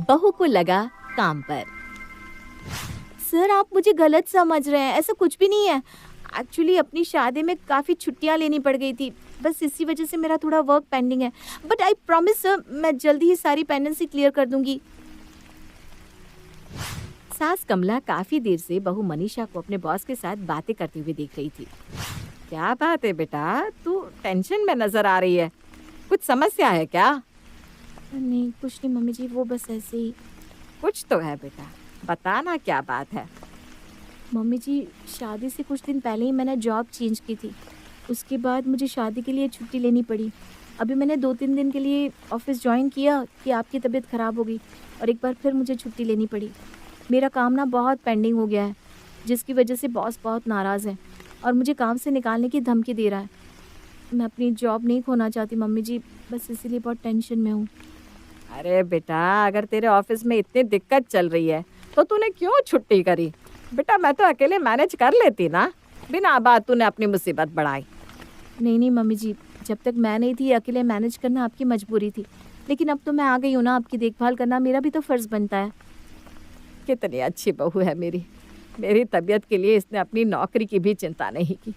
बहू को लगा काम पर। सर आप मुझे गलत समझ रहे हैं, ऐसा कुछ भी नहीं है। एक्चुअली अपनी शादी में काफ़ी छुट्टियां लेनी पड़ गई थी, बस इसी वजह से मेरा थोड़ा वर्क पेंडिंग है। बट आई प्रॉमिस सर, मैं जल्दी ही सारी पेंडेंसी क्लियर कर दूंगी। सास कमला काफ़ी देर से बहू मनीषा को अपने बॉस के साथ बातें करते हुए देख रही थी। क्या बात है बेटा, तू टेंशन में नजर आ रही है, कुछ समस्या है क्या? नहीं कुछ नहीं मम्मी जी, वो बस ऐसे ही। कुछ तो है बेटा, बताना क्या बात है। मम्मी जी शादी से कुछ दिन पहले ही मैंने जॉब चेंज की थी, उसके बाद मुझे शादी के लिए छुट्टी लेनी पड़ी। अभी मैंने 2-3 दिन के लिए ऑफिस ज्वाइन किया कि आपकी तबीयत ख़राब हो गई और एक बार फिर मुझे छुट्टी लेनी पड़ी। मेरा काम ना बहुत पेंडिंग हो गया है, जिसकी वजह से बॉस बहुत नाराज़ है और मुझे काम से निकालने की धमकी दे रहा है। मैं अपनी जॉब नहीं खोना चाहती मम्मी जी, बस इसीलिए बहुत टेंशन में हूँ। अरे बेटा, अगर तेरे ऑफिस में इतनी दिक्कत चल रही है तो तूने क्यों छुट्टी करी? बेटा मैं तो अकेले मैनेज कर लेती ना, बिना बात तूने अपनी मुसीबत बढ़ाई। नहीं मम्मी जी, जब तक मैं नहीं थी अकेले मैनेज करना आपकी मजबूरी थी, लेकिन अब तो मैं आ गई हूँ ना, आपकी देखभाल करना मेरा भी तो फ़र्ज़ बनता है। कितनी अच्छी बहू है मेरी तबीयत के लिए इसने अपनी नौकरी की भी चिंता नहीं की।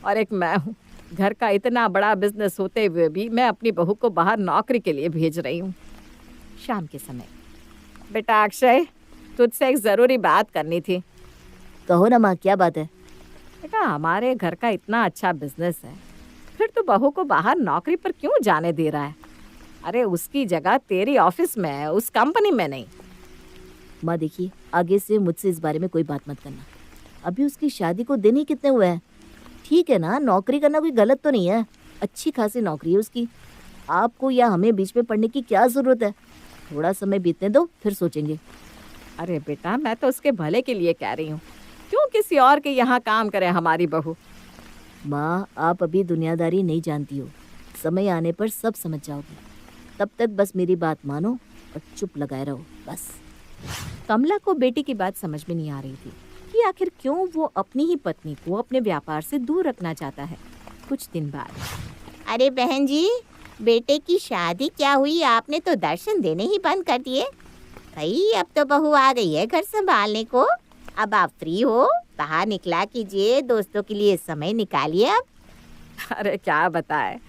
और एक मैं हूँ, घर का इतना बड़ा बिजनेस होते हुए भी मैं अपनी बहू को बाहर नौकरी के लिए भेज रही हूँ। शाम के समय, बेटा अक्षय, तुझसे एक ज़रूरी बात करनी थी। कहो ना माँ, क्या बात है? बेटा हमारे घर का इतना अच्छा बिजनेस है, फिर तू बहू को बाहर नौकरी पर क्यों जाने दे रहा है? अरे उसकी जगह तेरी ऑफिस में है, उस कंपनी में नहीं। माँ देखिए, आगे से मुझसे इस बारे में कोई बात मत करना। अभी उसकी शादी को दिन ही कितने हुए हैं। ठीक है ना, नौकरी करना कोई गलत तो नहीं है, अच्छी खासी नौकरी है उसकी। आपको या हमें बीच में पड़ने की क्या ज़रूरत है? थोड़ा समय बीतने दो, फिर सोचेंगे। अरे बेटा मैं तो उसके भले के लिए कह रही हूँ, क्यों किसी और के यहाँ काम करे हमारी बहू? माँ आप अभी दुनियादारी नहीं जानती हो, समय आने पर सब समझ जाओगी। तब तक बस मेरी बात मानो और चुप लगाए रहो बस। कमला को बेटी की बात समझ में नहीं आ रही थी कि आखिर क्यों वो अपनी ही पत्नी को अपने व्यापार से दूर रखना चाहता है। कुछ दिन बाद, अरे बहन जी, बेटे की शादी क्या हुई? आपने तो दर्शन देने ही बंद कर दिए। भाई अब तो बहू आ गई है घर संभालने को, अब आप फ्री हो, बाहर निकला कीजिए, दोस्तों के लिए समय निकालिए अब। अरे क्या बताए,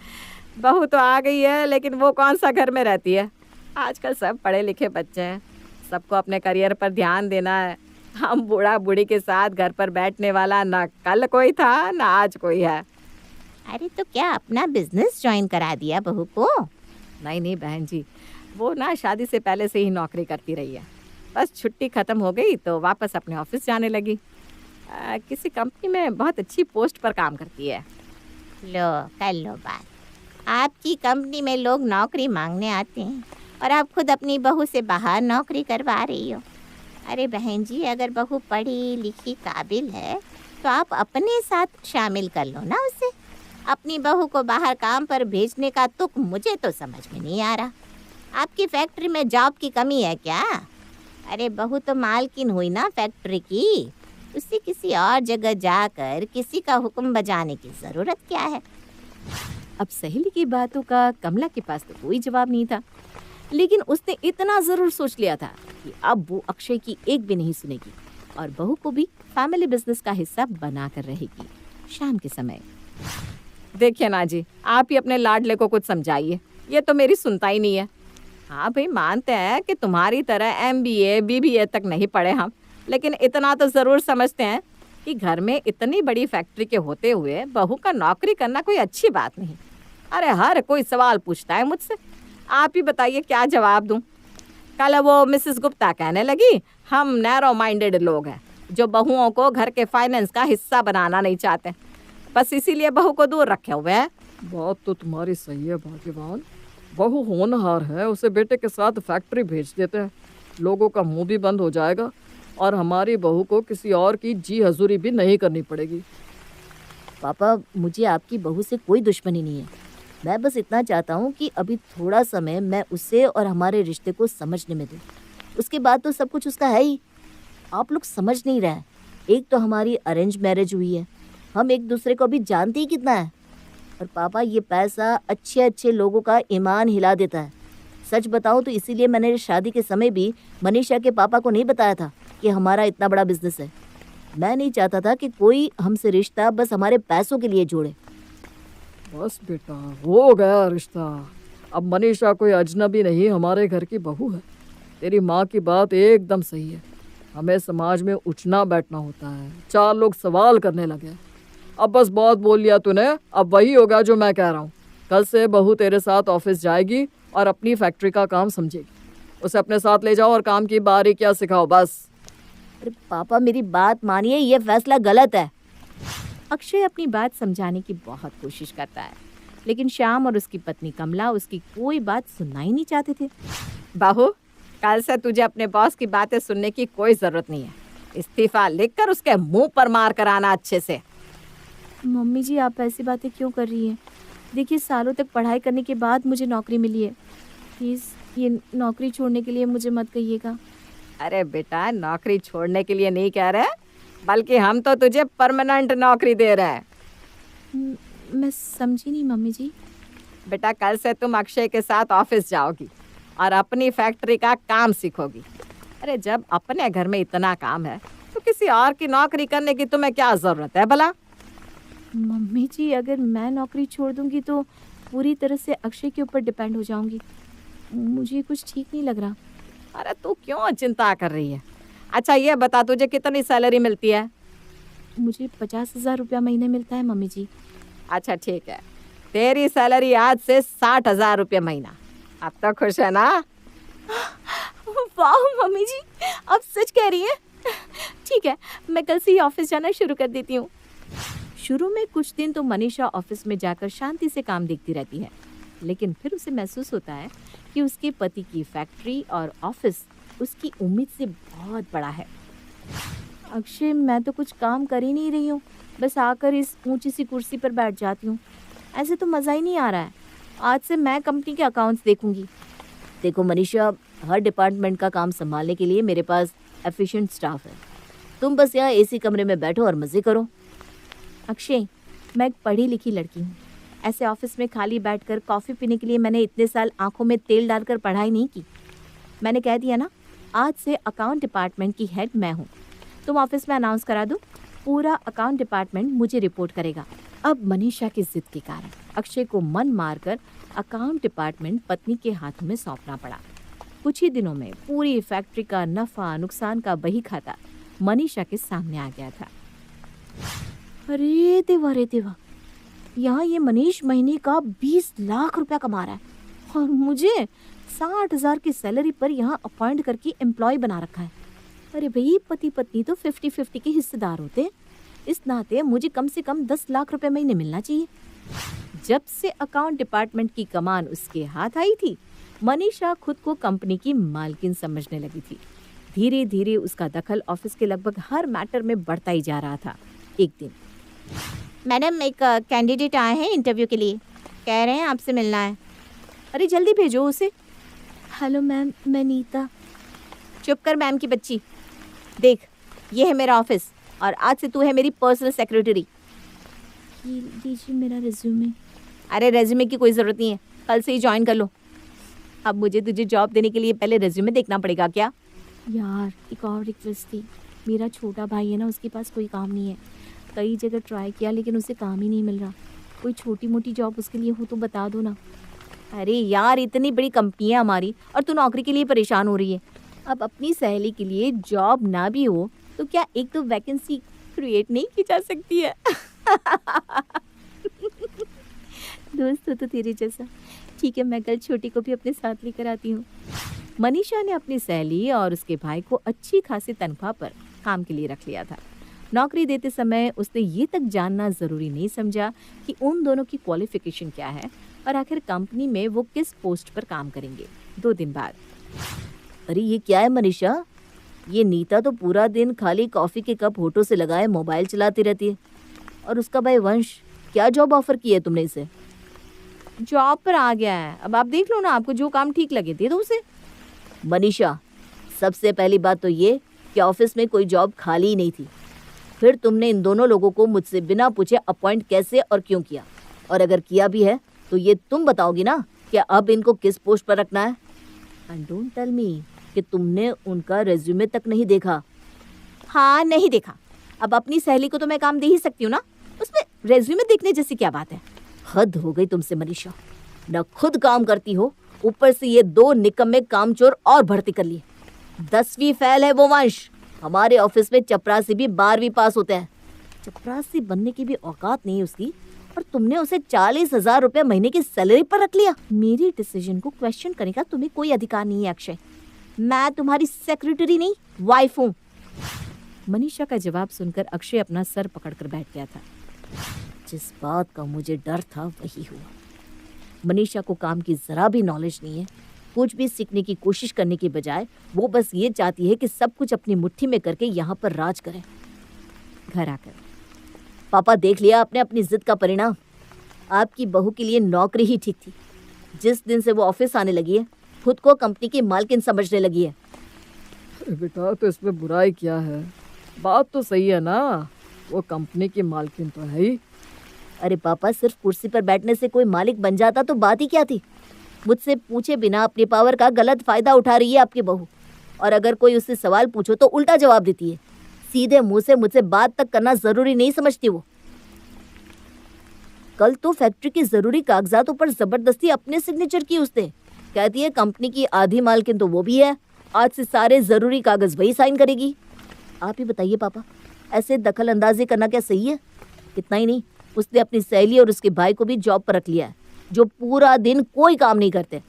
बहू तो आ गई है लेकिन वो कौन सा घर में रहती है। आजकल सब पढ़े लिखे बच्चे हैं, सबको अपने करियर पर ध्यान देना है। हम बूढ़ा बूढ़ी के साथ घर पर बैठने वाला ना कल कोई था ना आज कोई है। अरे तो क्या अपना बिजनेस ज्वाइन करा दिया बहू को? नहीं बहन जी, वो ना शादी से पहले से ही नौकरी करती रही है, बस छुट्टी ख़त्म हो गई तो वापस अपने ऑफिस जाने लगी। किसी कंपनी में बहुत अच्छी पोस्ट पर काम करती है। लो कर लो बात। आपकी कंपनी में लोग नौकरी मांगने आते हैं और आप खुद अपनी बहू से बाहर नौकरी करवा रही हो। अरे बहन जी, अगर बहू पढ़ी लिखी काबिल है तो आप अपने साथ शामिल कर लो ना उसे। अपनी बहू को बाहर काम पर भेजने का तुक मुझे तो समझ में नहीं आ रहा। आपकी फैक्ट्री में जॉब की कमी है क्या? अरे बहू तो मालकिन हुई ना फैक्ट्री की, उसे किसी और जगह जाकर किसी का हुक्म बजाने की ज़रूरत क्या है? अब सहेली की बातों का कमला के पास तो कोई जवाब नहीं था, लेकिन उसने इतना ज़रूर सोच लिया था कि अब वो अक्षय की एक भी नहीं सुनेगी और बहू को भी फैमिली बिजनेस का हिस्सा बना कर रहेगी। शाम के समय, देखिए ना जी, आप ही अपने लाडले को कुछ समझाइए, ये तो मेरी सुनता ही नहीं है। हाँ भाई, मानते हैं कि तुम्हारी तरह MBA BBA तक नहीं पढ़े हम, लेकिन इतना तो ज़रूर समझते हैं कि घर में इतनी बड़ी फैक्ट्री के होते हुए बहू का नौकरी करना कोई अच्छी बात नहीं। अरे हर कोई सवाल पूछता है मुझसे, आप ही बताइए क्या जवाब दूं? कल वो मिसेस गुप्ता कहने लगी हम नैरो माइंडेड लोग हैं जो बहुओं को घर के फाइनेंस का हिस्सा बनाना नहीं चाहते, बस इसीलिए बहू को दूर रखे हुए हैं। बात तो तुम्हारी सही है भाग्यवान, बहू होनहार है, उसे बेटे के साथ फैक्ट्री भेज देते हैं, लोगों का मुंह भी बंद हो जाएगा और हमारी बहू को किसी और की जी हजूरी भी नहीं करनी पड़ेगी। पापा मुझे आपकी बहू से कोई दुश्मनी नहीं है, मैं बस इतना चाहता हूँ कि अभी थोड़ा समय मैं उसे और हमारे रिश्ते को समझने में दूँ, उसके बाद तो सब कुछ उसका है ही। आप लोग समझ नहीं रहे हैं, एक तो हमारी अरेंज मैरिज हुई है, हम एक दूसरे को अभी जानते ही कितना है। और पापा ये पैसा अच्छे अच्छे लोगों का ईमान हिला देता है, सच बताऊं तो इसीलिए मैंने शादी के समय भी मनीषा के पापा को नहीं बताया था कि हमारा इतना बड़ा बिजनेस है। मैं नहीं चाहता था कि कोई हमसे रिश्ता बस हमारे पैसों के लिए जोड़े। बस बेटा, हो गया रिश्ता। अब मनीषा कोई अजनबी नहीं, हमारे घर की बहू है। तेरी माँ की बात एकदम सही है। हमें समाज में उठना बैठना होता है। 4 लोग सवाल करने लगे। अब बस बहुत बोल लिया तूने, अब वही होगा जो मैं कह रहा हूँ। कल से बहू तेरे साथ ऑफिस जाएगी और अपनी फैक्ट्री का काम समझेगी। उसे अपने साथ ले जाओ और काम की बारीकियां सिखाओ बस। अरे पापा मेरी बात मानिए, ये फैसला गलत है। अक्षय अपनी बात समझाने की बहुत कोशिश करता है, लेकिन श्याम और उसकी पत्नी कमला उसकी कोई बात सुनना ही नहीं चाहते थे। बहू, कल से तुझे अपने बॉस की बातें सुनने की कोई जरूरत नहीं है। इस्तीफा लिखकर उसके मुंह पर मार कर आना अच्छे से। मम्मी जी आप ऐसी बातें क्यों कर रही हैं? देखिए सालों तक पढ़ाई करने के बाद मुझे नौकरी मिली है। प्लीज़ ये नौकरी छोड़ने के लिए मुझे मत कहिएगा। अरे बेटा, नौकरी छोड़ने के लिए नहीं कह रहे, बल्कि हम तो तुझे परमानेंट नौकरी दे रहे हैं। मैं समझी नहीं मम्मी जी। बेटा, कल से तुम अक्षय के साथ ऑफिस जाओगी और अपनी फैक्ट्री का काम सीखोगी। अरे जब अपने घर में इतना काम है तो किसी और की नौकरी करने की तुम्हें क्या जरूरत है भला? मम्मी जी अगर मैं नौकरी छोड़ दूंगी तो पूरी तरह से अक्षय के ऊपर डिपेंड हो जाऊंगी। मुझे कुछ ठीक नहीं लग रहा। अरे तू क्यों चिंता कर रही है? अच्छा ये बता, तुझे कितनी सैलरी मिलती है? मुझे 50,000 रुपया महीने मिलता है मम्मी जी। अच्छा ठीक है, तेरी सैलरी आज से 60,000 रुपये महीना। अब तो खुश है ना? वाह मम्मी जी, आप सच कह रही हैं? ठीक है, मैं कल से ही ऑफिस जाना शुरू कर देती हूँ। शुरू में कुछ दिन तो मनीषा ऑफिस में जाकर शांति से काम देखती रहती है, लेकिन फिर उसे महसूस होता है कि उसके पति की फैक्ट्री और ऑफिस उसकी उम्मीद से बहुत बड़ा है। अक्षय मैं तो कुछ काम कर ही नहीं रही हूँ, बस आकर इस ऊंची सी कुर्सी पर बैठ जाती हूँ। ऐसे तो मज़ा ही नहीं आ रहा है। आज से मैं कंपनी के अकाउंट्स देखूंगी। देखो मनीषा, हर डिपार्टमेंट का काम संभालने के लिए मेरे पास एफिशिएंट स्टाफ है। तुम बस यहाँ एसी कमरे में बैठो और मज़े करो। अक्षय, मैं एक पढ़ी लिखी लड़की हूँ। ऐसे ऑफिस में खाली बैठकर कॉफ़ी पीने के लिए मैंने इतने साल आंखों में तेल डालकर पढ़ाई नहीं की। मैंने कह दिया ना, आज से अकाउंट डिपार्टमेंट की हेड मैं हूँ। तुम ऑफिस में अनाउंस करा दो, पूरा अकाउंट डिपार्टमेंट मुझे रिपोर्ट करेगा। अब मनीषा की जिद के कारण अक्षय को मन मारकर अकाउंट डिपार्टमेंट पत्नी के हाथों में सौंपना पड़ा। कुछ ही दिनों में पूरी फैक्ट्री का नफा नुकसान का बही खाता मनीषा के सामने आ गया था। अरे देवा, यहाँ ये मनीष महीने का 20 लाख रुपया कमा रहा है और मुझे 60,000 की सैलरी पर यहाँ अपॉइंट करके एम्प्लॉय बना रखा है। अरे भाई, पति पत्नी तो 50-50 के हिस्सेदार होते हैं। इस नाते मुझे कम से कम 10 लाख रुपए महीने मिलना चाहिए। जब से अकाउंट डिपार्टमेंट की कमान उसके हाथ आई थी, मनीषा खुद को कंपनी की मालकिन समझने लगी थी। धीरे धीरे उसका दखल ऑफिस के लगभग हर मैटर में बढ़ता ही जा रहा था। एक दिन, मैडम एक कैंडिडेट आए हैं इंटरव्यू के लिए, कह रहे हैं आपसे मिलना है। अरे जल्दी भेजो उसे। हेलो मैम, मैं नीता। चुप कर मैम की बच्ची। देख, ये है मेरा ऑफिस और आज से तू है मेरी पर्सनल सेक्रेटरी। ये लीजिए मेरा रिज्यूमे। अरे रेज्यूमे की कोई ज़रूरत नहीं है, कल से ही ज्वाइन कर लो। अब मुझे तुझे जॉब देने के लिए पहले रेज्यूमे देखना पड़ेगा क्या? यार एक और रिक्वेस्ट थी। मेरा छोटा भाई है ना, उसके पास कोई काम नहीं है। कई जगह ट्राई किया लेकिन उसे काम ही नहीं मिल रहा। कोई छोटी मोटी जॉब उसके लिए हो तो बता दो ना। अरे यार, इतनी बड़ी कंपनी है हमारी और तू नौकरी के लिए परेशान हो रही है। अब अपनी सहेली के लिए जॉब ना भी हो तो क्या एक तो वैकेंसी क्रिएट नहीं की जा सकती है? दोस्त हो तो तेरे जैसा। ठीक है, मैं कल छोटी को भी अपने साथ लेकर आती हूँ। मनीषा ने अपनी सहेली और उसके भाई को अच्छी खासी तनख्वाह पर काम के लिए रख लिया था। नौकरी देते समय उसने ये तक जानना ज़रूरी नहीं समझा कि उन दोनों की क्वालिफिकेशन क्या है और आखिर कंपनी में वो किस पोस्ट पर काम करेंगे। 2 दिन बाद, अरे ये क्या है मनीषा? ये नीता तो पूरा दिन खाली कॉफ़ी के कप होठों से लगाए मोबाइल चलाती रहती है। और उसका भाई वंश, क्या जॉब ऑफर की है तुमने इसे? जॉब पर आ गया है। अब आप देख लो ना, आपको जो काम ठीक लगे दे दो उसे। मनीषा, सबसे पहली बात तो ये कि ऑफिस में कोई जॉब खाली ही नहीं थी। फिर तुमने इन दोनों लोगों को मुझसे बिना पूछे अपॉइंट कैसे और क्यों किया? और अगर किया भी है तो ये तुम बताओगी ना कि अब इनको किस पोस्ट पर रखना है? एंड डोंट टेल मी कि तुमने उनका रेज्यूमे तक नहीं देखा। हाँ, नहीं देखा। अब अपनी सहेली को तो मैं काम दे ही सकती हूँ ना, उसमें रेज्यूमे देखने जैसी क्या बात है। हद हो गई तुमसे मनीषा, न खुद काम करती हो, ऊपर से ये 2 निकम्मे कामचोर और भर्ती कर लिए। 10वीं फेल है वो वंश। हमारे ऑफिस में चपरासी भी 12वीं पास होते हैं। चपरासी बनने की भी औकात नहीं है उसकी, और तुमने उसे 40,000 रुपए महीने की सैलरी पर रख लिया। मेरी डिसीजन को क्वेश्चन करने का तुम्हें कोई अधिकार नहीं है अक्षय। मैं तुम्हारी सेक्रेटरी नहीं, वाइफ हूँ। मनीषा का जवाब सुनकर अक्षय अपना सर पकड़कर बैठ गया था। जिस बात का मुझे डर था वही हुआ। मनीषा को काम की जरा भी नॉलेज नहीं है। कुछ भी सीखने की कोशिश करने की बजाय वो बस ये चाहती है कि सब कुछ अपनी मुट्ठी में करके यहाँ पर राज करे। घर आकर पापा, देख लिया आपने अपनी जिद का परिणाम। आपकी बहू के लिए नौकरी ही ठीक थी। जिस दिन से वो ऑफिस आने लगी है, खुद को कंपनी की मालकिन समझने लगी है। अरे बेटा, तो इसमें बुराई क्या है? बात तो सही है ना, वो कंपनी की मालकिन तो है ही। अरे पापा, सिर्फ कुर्सी पर बैठने से कोई मालिक बन जाता तो बात ही क्या थी। मुझसे पूछे बिना अपनी पावर का गलत फायदा उठा रही है आपकी बहू, और अगर कोई उससे सवाल पूछो तो उल्टा जवाब देती है। सीधे मुंह से मुझसे बात तक करना जरूरी नहीं समझती वो। कल तो फैक्ट्री के जरूरी कागजातों पर जबरदस्ती अपने सिग्नेचर की उसने। कहती है कंपनी की आधी मालकिन तो वो भी है, आज से सारे जरूरी कागज वही साइन करेगी। आप ही बताइए पापा, ऐसे दखल अंदाजी करना क्या सही है? इतना ही नहीं, उसने अपनी सहेली और उसके भाई को भी जॉब पर रख लिया है, जो पूरा दिन कोई काम नहीं करते।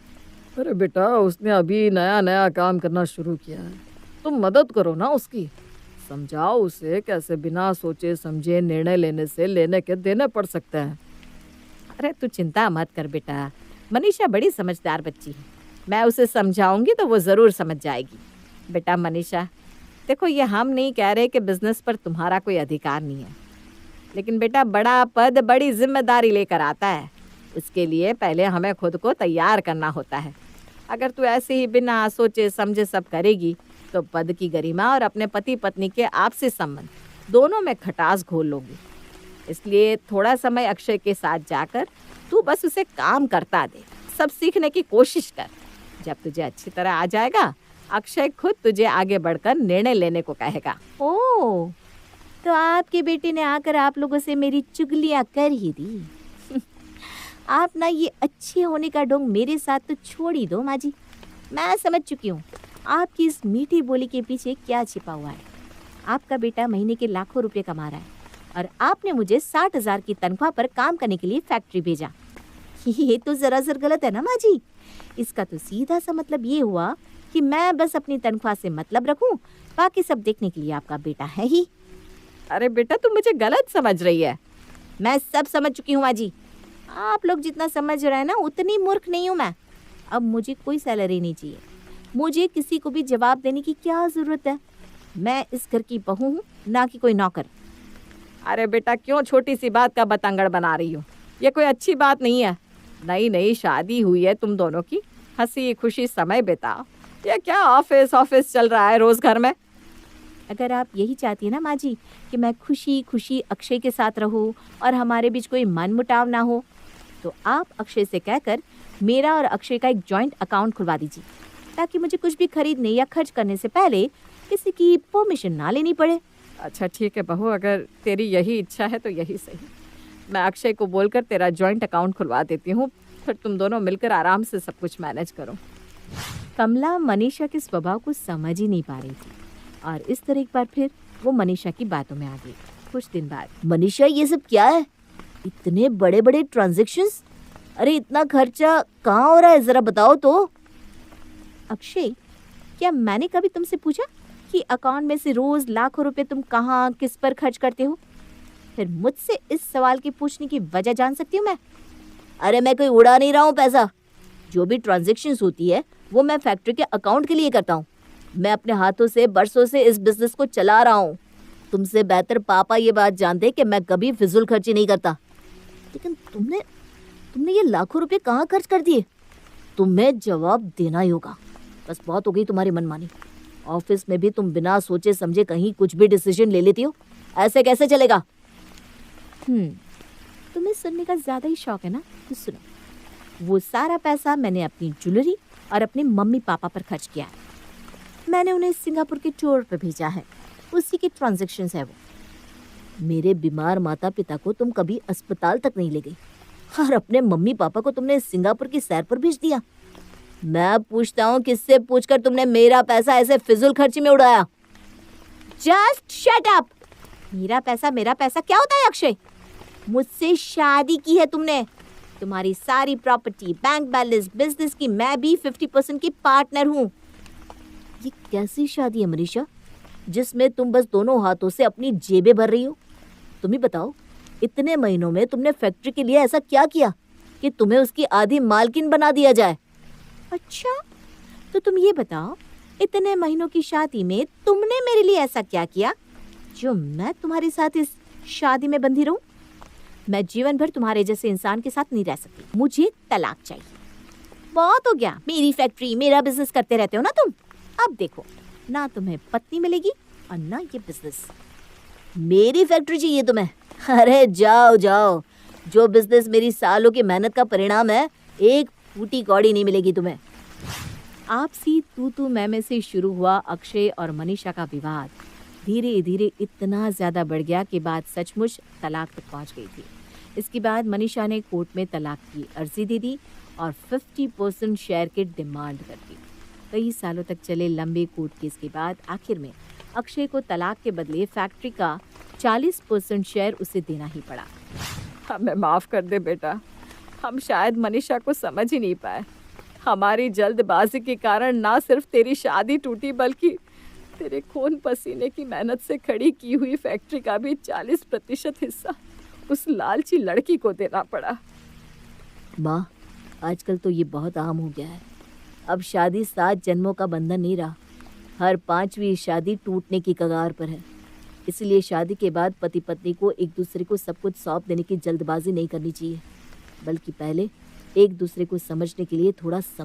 अरे बेटा, उसने अभी नया नया काम करना शुरू किया है, तुम मदद करो ना उसकी। समझाओ उसे कैसे बिना सोचे समझे निर्णय लेने से लेने के देने पड़ सकते हैं। अरे तू चिंता मत कर बेटा, मनीषा बड़ी समझदार बच्ची है। मैं उसे समझाऊंगी तो वो ज़रूर समझ जाएगी। बेटा मनीषा, देखो ये हम नहीं कह रहे कि बिजनेस पर तुम्हारा कोई अधिकार नहीं है, लेकिन बेटा बड़ा पद बड़ी जिम्मेदारी लेकर आता है। उसके लिए पहले हमें खुद को तैयार करना होता है। अगर तू ऐसे ही बिना सोचे समझे सब करेगी तो पद की गरिमा और अपने पति पत्नी के आपसी संबंध दोनों में खटास घोल लोगी। इसलिए थोड़ा समय अक्षय के साथ जाकर तू बस उसे काम करता दे, सब सीखने की कोशिश कर। जब तुझे अच्छी तरह आ जाएगा, अक्षय खुद तुझे आगे बढ़कर निर्णय लेने को कहेगा। ओह, तो आपके बेटे ने आकर आप लोगों से मेरी चुगलियां कर ही दी। आप ना ये अच्छे होने का ढोंग मेरे साथ तो छोड़ ही दो माँ जी। मैं समझ चुकी हूँ आपकी इस मीठी बोली के पीछे क्या छिपा हुआ है। आपका बेटा महीने के लाखों रुपए कमा रहा है और आपने मुझे 60,000 की तनख्वाह पर काम करने के लिए फैक्ट्री भेजा। ये तो जरा जर गलत है ना माँ जी। इसका तो सीधा सा मतलब ये हुआ कि मैं बस अपनी तनख्वाह से मतलब रखूं, बाकी सब देखने के लिए आपका बेटा है ही। अरे बेटा, तू मुझे गलत समझ रही है। मैं सब समझ चुकी हूँ माँ जी। आप लोग जितना समझ रहे हैं ना, उतनी मूर्ख नहीं हूँ मैं। अब मुझे कोई सैलरी नहीं चाहिए। मुझे किसी को भी जवाब देने की क्या ज़रूरत है? मैं इस घर की बहू हूँ, ना कि कोई नौकर। अरे बेटा, क्यों छोटी सी बात का बतंगड़ बना रही हो? ये कोई अच्छी बात नहीं है। नई नई शादी हुई है तुम दोनों की, हंसी खुशी समय बिताओ। ये क्या ऑफिस ऑफिस चल रहा है रोज घर में? अगर आप यही चाहती है ना माँ जी कि मैं खुशी खुशी अक्षय के साथ रहूँ और हमारे बीच कोई मनमुटाव ना हो, तो आप अक्षय से कहकर मेरा और अक्षय का एक जॉइंट अकाउंट खुलवा दीजिए, ताकि मुझे कुछ भी खरीदने या खर्च करने से पहले किसी की परमिशन ना लेनी पड़े। अच्छा ठीक है बहू, अगर तेरी यही इच्छा है तो यही सही। मैं अक्षय को बोलकर तेरा जॉइंट अकाउंट खुलवा देती हूँ, फिर तुम दोनों मिलकर आराम से सब कुछ मैनेज करो। कमला मनीषा के स्वभाव को समझ ही नहीं पा रही थी और इस तरह एक बार फिर वो मनीषा की बातों में आ गई। कुछ दिन बाद, मनीषा, ये सब क्या है? इतने बड़े बड़े ट्रांजैक्शंस? अरे इतना खर्चा कहाँ हो रहा है, जरा बताओ तो। अक्षय, क्या मैंने कभी तुमसे पूछा कि अकाउंट में से रोज लाखों रुपए तुम कहाँ किस पर खर्च करते हो? फिर मुझसे इस सवाल के पूछने की वजह जान सकती हूँ मैं? अरे मैं कोई उड़ा नहीं रहा हूँ पैसा। जो भी ट्रांजैक्शंस होती है वो मैं फैक्ट्री के अकाउंट के लिए करता हूँ। मैं अपने हाथों से बरसों से इस बिजनेस को चला रहा हूँ। तुमसे बेहतर पापा ये बात जानते कि मैं कभी फिजूल खर्ची नहीं करता। लेकिन तुमने ये लाखों रुपए कहाँ खर्च कर दिए? तुम्हें जवाब देना ही होगा। बस बहुत हो गई तुम्हारी मनमानी। ऑफिस में भी तुम बिना सोचे समझे कहीं कुछ भी डिसीजन ले लेती हो। ऐसे कैसे चलेगा? तुम्हें सुनने का ज्यादा ही शौक है ना, तो सुनो। वो सारा पैसा मैंने अपनी ज्वेलरी और अपने मम्मी पापा पर खर्च किया है। मैंने उन्हें सिंगापुर के टूर पर भेजा है, उसी की ट्रांजैक्शंस है वो। मेरे बीमार माता पिता को तुम कभी अस्पताल तक नहीं ले गई और अपने मम्मी पापा को तुमने सिंगापुर की सैर पर भेज दिया। मैं पूछता हूँ किससे पूछकर तुमने मेरा पैसा ऐसे फिजूल खर्ची में उड़ाया? Just shut up. मेरा पैसा क्या होता है अक्षय? मुझसे शादी की है तुमने। तुम्हारी सारी प्रॉपर्टी, बैंक बैलेंस, बिजनेस की मैं भी 50% की पार्टनर हूँ। ये कैसी शादी है मनीषा, जिसमें तुम बस दोनों हाथों से अपनी जेबें भर रही हो? तुम ही बताओ, इतने महीनों में तुमने फैक्ट्री के लिए ऐसा क्या किया कि तुम्हें उसकी आधी मालकिन बना दिया जाए? अच्छा, तो तुम ये बताओ, इतने महीनों की शादी में तुमने मेरे लिए ऐसा क्या किया जो मैं तुम्हारे साथ इस शादी में बंधी रहूं? मैं जीवन भर तुम्हारे जैसे इंसान के साथ नहीं रह सकती। मुझे तलाक चाहिए। बहुत हो गया, मेरी फैक्ट्री, मेरा बिजनेस करते रहते हो ना तुम। अब देखो, ना तुम्हें पत्नी मिलेगी और ना ये बिजनेस। मेरी फैक्ट्री चाहिए तुम्हें? अरे जाओ जाओ, जो बिजनेस मेरी सालों की मेहनत का परिणाम है, एक फूटी कौड़ी नहीं मिलेगी तुम्हें। आपसी तू मैं से शुरू हुआ अक्षय और मनीषा का विवाद धीरे धीरे इतना ज़्यादा बढ़ गया कि बात सचमुच तलाक तक पहुंच गई थी। इसके बाद मनीषा ने कोर्ट में तलाक की अर्जी दे दी और 50% शेयर की डिमांड कर दी। कई सालों तक चले लंबे कोर्ट केस के बाद आखिर में अक्षय को तलाक के बदले फैक्ट्री का 40% शेयर उसे देना ही पड़ा। हमें माफ़ कर दे बेटा, हम शायद मनीषा को समझ ही नहीं पाए। हमारी जल्दबाजी के कारण ना सिर्फ तेरी शादी टूटी, बल्कि तेरे खून पसीने की मेहनत से खड़ी की हुई फैक्ट्री का भी 40% हिस्सा उस लालची लड़की को देना पड़ा। माँ, आजकल तो ये बहुत आम हो गया है। अब शादी 7 जन्मों का बंधन नहीं रहा, हर 5वीं शादी टूटने की कगार पर है। इसलिए शादी के बाद पति पत्नी को एक दूसरे को सब कुछ सौंप देने की जल्दबाजी नहीं करनी चाहिए, बल्कि पहले एक दूसरे को समझने के लिए थोड़ा समय